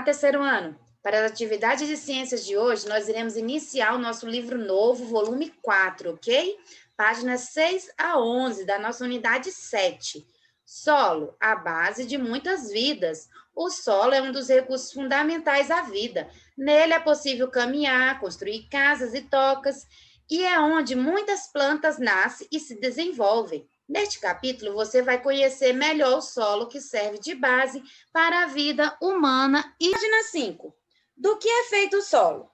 Olá, terceiro ano! Para as atividades de ciências de hoje, nós iremos iniciar o nosso livro novo, volume 4, ok? Páginas 6 a 11 da nossa unidade 7. Solo, a base de muitas vidas. O solo é um dos recursos fundamentais da vida. Nele é possível caminhar, construir casas e tocas, e é onde muitas plantas nascem e se desenvolvem. Neste capítulo, você vai conhecer melhor o solo que serve de base para a vida humana. E página 5. Do que é feito o solo?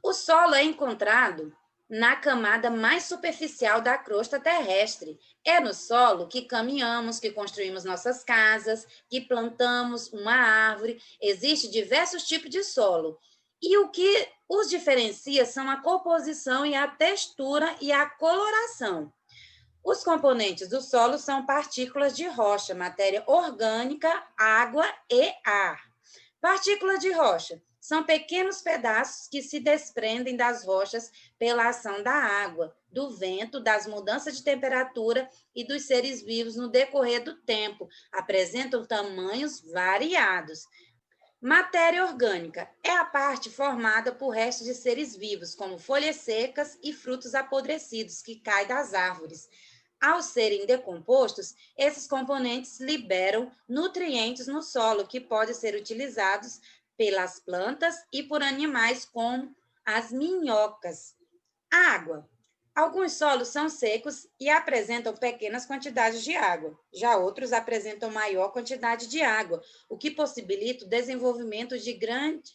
O solo é encontrado na camada mais superficial da crosta terrestre. É no solo que caminhamos, que construímos nossas casas, que plantamos uma árvore. Existem diversos tipos de solo. E o que os diferencia são a composição e a textura e a coloração. Os componentes do solo são partículas de rocha, matéria orgânica, água e ar. Partículas de rocha são pequenos pedaços que se desprendem das rochas pela ação da água, do vento, das mudanças de temperatura e dos seres vivos no decorrer do tempo. Apresentam tamanhos variados. Matéria orgânica é a parte formada por restos de seres vivos, como folhas secas e frutos apodrecidos que caem das árvores. Ao serem decompostos, esses componentes liberam nutrientes no solo que podem ser utilizados pelas plantas e por animais como as minhocas. Água. Alguns solos são secos e apresentam pequenas quantidades de água. Já outros apresentam maior quantidade de água, o que possibilita o desenvolvimento de grande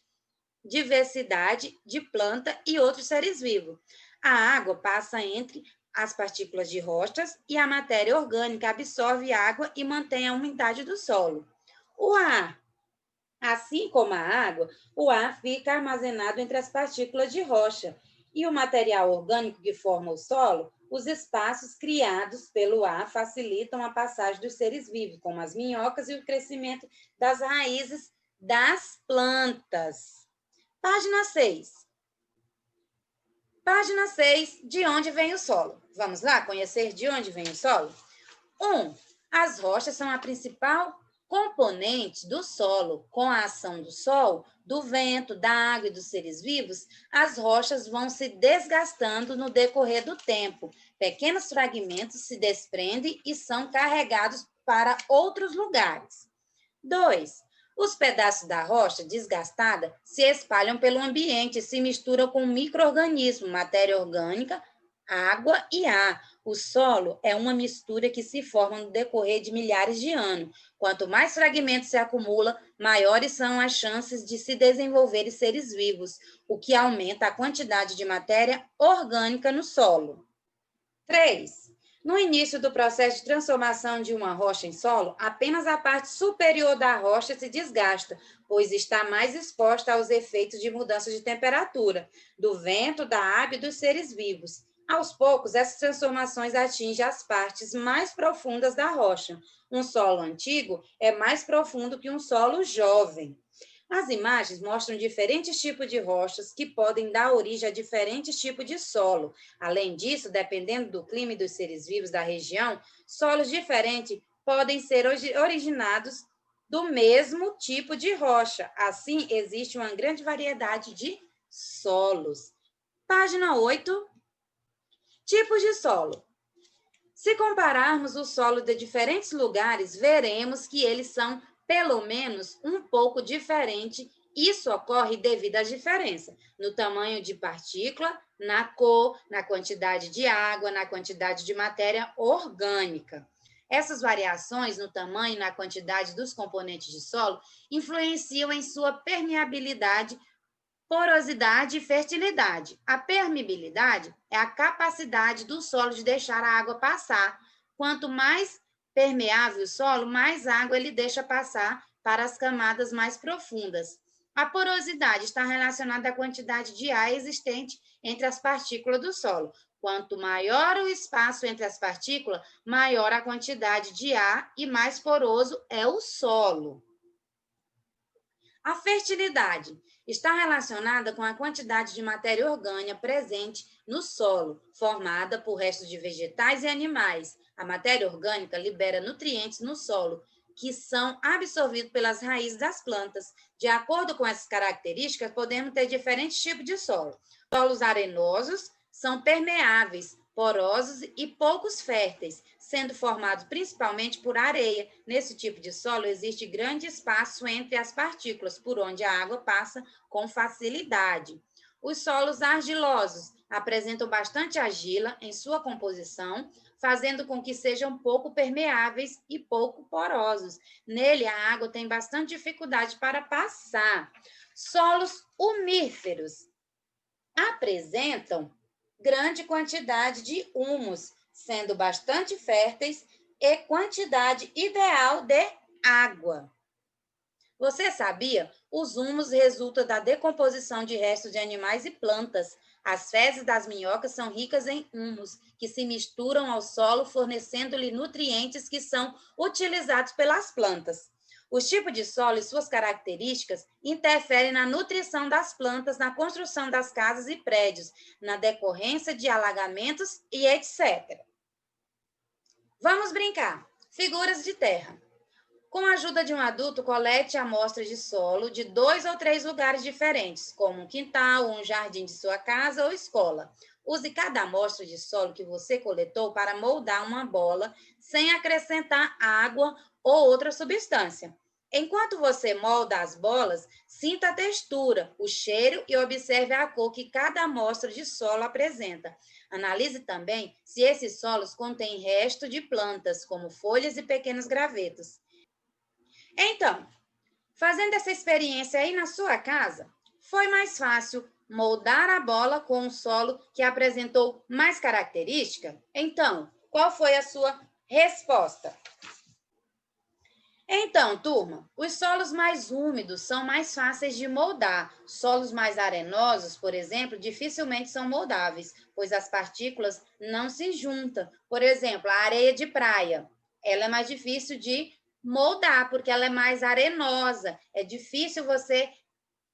diversidade de planta e outros seres vivos. A água passa entre as partículas de rochas e a matéria orgânica absorve água e mantém a umidade do solo. O ar, assim como a água, o ar fica armazenado entre as partículas de rocha e o material orgânico que forma o solo. Os espaços criados pelo ar facilitam a passagem dos seres vivos, como as minhocas, e o crescimento das raízes das plantas. Página 6. Página 6, de onde vem o solo? Vamos lá conhecer de onde vem o solo? 1. As rochas são a principal componente do solo. Com a ação do sol, do vento, da água e dos seres vivos, as rochas vão se desgastando no decorrer do tempo. Pequenos fragmentos se desprendem e são carregados para outros lugares. 2. Os pedaços da rocha desgastada se espalham pelo ambiente e se misturam com micro-organismos, matéria orgânica, água e ar. O solo é uma mistura que se forma no decorrer de milhares de anos. Quanto mais fragmentos se acumula, maiores são as chances de se desenvolverem seres vivos, o que aumenta a quantidade de matéria orgânica no solo. 3. No início do processo de transformação de uma rocha em solo, apenas a parte superior da rocha se desgasta, pois está mais exposta aos efeitos de mudança de temperatura, do vento, da água e dos seres vivos. Aos poucos, essas transformações atingem as partes mais profundas da rocha. Um solo antigo é mais profundo que um solo jovem. As imagens mostram diferentes tipos de rochas que podem dar origem a diferentes tipos de solo. Além disso, dependendo do clima e dos seres vivos da região, solos diferentes podem ser originados do mesmo tipo de rocha. Assim, existe uma grande variedade de solos. Página 8. Tipos de solo. Se compararmos o solo de diferentes lugares, veremos que eles são pelo menos um pouco diferente. Isso ocorre devido às diferenças no tamanho de partícula, na cor, na quantidade de água, na quantidade de matéria orgânica. Essas variações no tamanho e na quantidade dos componentes de solo influenciam em sua permeabilidade, porosidade e fertilidade. A permeabilidade é a capacidade do solo de deixar a água passar. Quanto mais permeável o solo, mais água ele deixa passar para as camadas mais profundas. A porosidade está relacionada à quantidade de ar existente entre as partículas do solo. Quanto maior o espaço entre as partículas, maior a quantidade de ar e mais poroso é o solo. A fertilidade está relacionada com a quantidade de matéria orgânica presente no solo, formada por restos de vegetais e animais. A matéria orgânica libera nutrientes no solo, que são absorvidos pelas raízes das plantas. De acordo com essas características, podemos ter diferentes tipos de solo. Solos arenosos são permeáveis, porosos e poucos férteis, sendo formados principalmente por areia. Nesse tipo de solo, existe grande espaço entre as partículas, por onde a água passa com facilidade. Os solos argilosos apresentam bastante argila em sua composição, fazendo com que sejam pouco permeáveis e pouco porosos. Nele, a água tem bastante dificuldade para passar. Solos umíferos apresentam grande quantidade de humus, sendo bastante férteis e quantidade ideal de água. Você sabia? Os humus resultam da decomposição de restos de animais e plantas. As fezes das minhocas são ricas em humus, que se misturam ao solo, fornecendo-lhe nutrientes que são utilizados pelas plantas. Os tipos de solo e suas características interferem na nutrição das plantas, na construção das casas e prédios, na decorrência de alagamentos e etc. Vamos brincar. Figuras de terra. Com a ajuda de um adulto, colete amostras de solo de 2 ou 3 lugares diferentes, como um quintal, um jardim de sua casa ou escola. Use cada amostra de solo que você coletou para moldar uma bola, sem acrescentar água ou outra substância. Enquanto você molda as bolas, sinta a textura, o cheiro e observe a cor que cada amostra de solo apresenta. Analise também se esses solos contêm resto de plantas, como folhas e pequenos gravetos. Então, fazendo essa experiência aí na sua casa, foi mais fácil moldar a bola com um solo que apresentou mais característica? Então, qual foi a sua resposta? Então, turma, os solos mais úmidos são mais fáceis de moldar. Solos mais arenosos, por exemplo, dificilmente são moldáveis, pois as partículas não se juntam. Por exemplo, a areia de praia, ela é mais difícil de moldar, porque ela é mais arenosa. É difícil você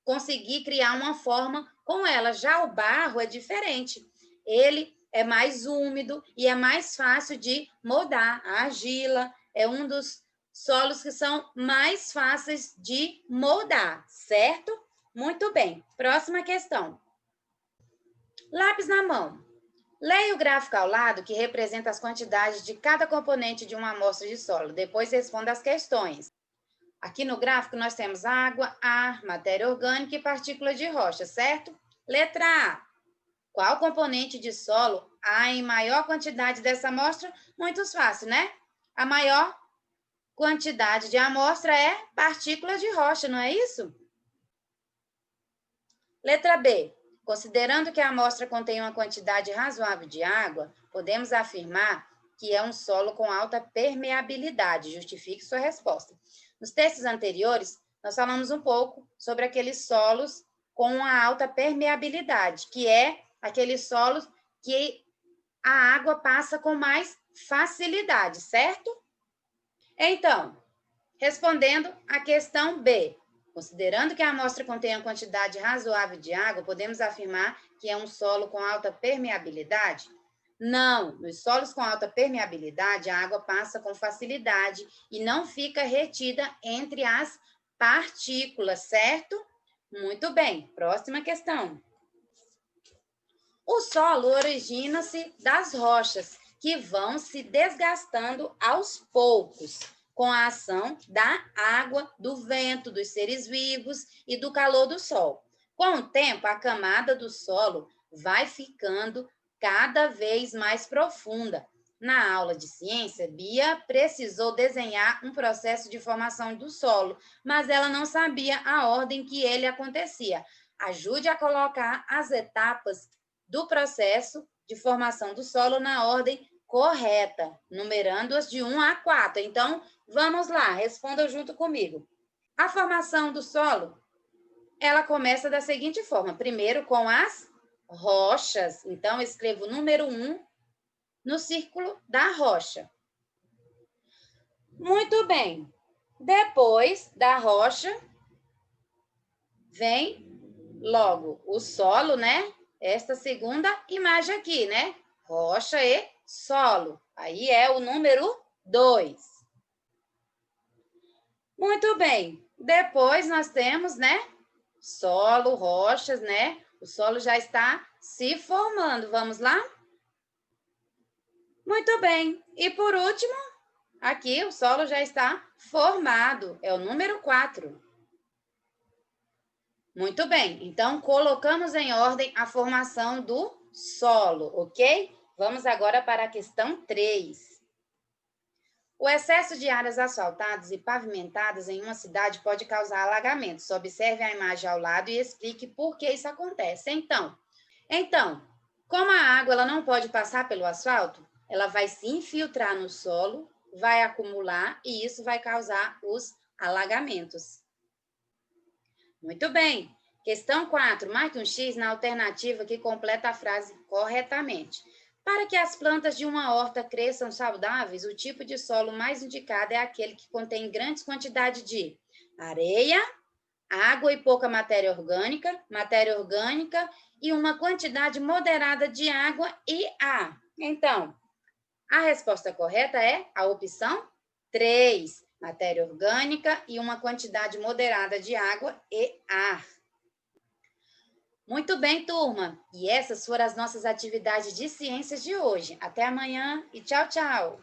conseguir criar uma forma com ela. Já o barro é diferente. Ele é mais úmido e é mais fácil de moldar. A argila é um dos solos que são mais fáceis de moldar, certo? Muito bem. Próxima questão. Lápis na mão. Leia o gráfico ao lado que representa as quantidades de cada componente de uma amostra de solo. Depois responda as questões. Aqui no gráfico nós temos água, ar, matéria orgânica e partículas de rocha, certo? Letra A. Qual componente de solo há em maior quantidade dessa amostra? Muito fácil, né? A maior quantidade de amostra é partículas de rocha, não é isso? Letra B. Considerando que a amostra contém uma quantidade razoável de água, podemos afirmar que é um solo com alta permeabilidade. Justifique sua resposta. Nos textos anteriores, nós falamos um pouco sobre aqueles solos com a alta permeabilidade, que é aqueles solos que a água passa com mais facilidade, certo? Então, respondendo à questão B, considerando que a amostra contém uma quantidade razoável de água, podemos afirmar que é um solo com alta permeabilidade? Não, nos solos com alta permeabilidade, a água passa com facilidade e não fica retida entre as partículas, certo? Muito bem, próxima questão. O solo origina-se das rochas, que vão se desgastando aos poucos, com a ação da água, do vento, dos seres vivos e do calor do sol. Com o tempo, a camada do solo vai ficando cada vez mais profunda. Na aula de ciência, Bia precisou desenhar um processo de formação do solo, mas ela não sabia a ordem que ele acontecia. Ajude a colocar as etapas do processo de formação do solo na ordem correta, numerando-as de 1 a 4. Então, vamos lá, responda junto comigo. A formação do solo, ela começa da seguinte forma. Primeiro, com as rochas. Então, eu escrevo o número 1 no círculo da rocha. Muito bem. Depois da rocha, vem logo o solo, né? Esta segunda imagem aqui, né? Rocha e solo. Aí é o número 2. Muito bem. Depois nós temos, né? Solo, rochas, né? O solo já está se formando. Vamos lá? Muito bem. E por último, aqui o solo já está formado. É o número 4. Muito bem. Então, colocamos em ordem a formação do solo, ok? Vamos agora para a questão 3. O excesso de áreas asfaltadas e pavimentadas em uma cidade pode causar alagamentos. Observe a imagem ao lado e explique por que isso acontece. Então, como a água ela não pode passar pelo asfalto, ela vai se infiltrar no solo, vai acumular e isso vai causar os alagamentos. Muito bem. Questão 4. Marque um X na alternativa que completa a frase corretamente. Para que as plantas de uma horta cresçam saudáveis, o tipo de solo mais indicado é aquele que contém grandes quantidades de areia, água e pouca matéria orgânica e uma quantidade moderada de água e ar. Então, a resposta correta é a opção 3, matéria orgânica e uma quantidade moderada de água e ar. Muito bem, turma! E essas foram as nossas atividades de ciências de hoje. Até amanhã e tchau, tchau!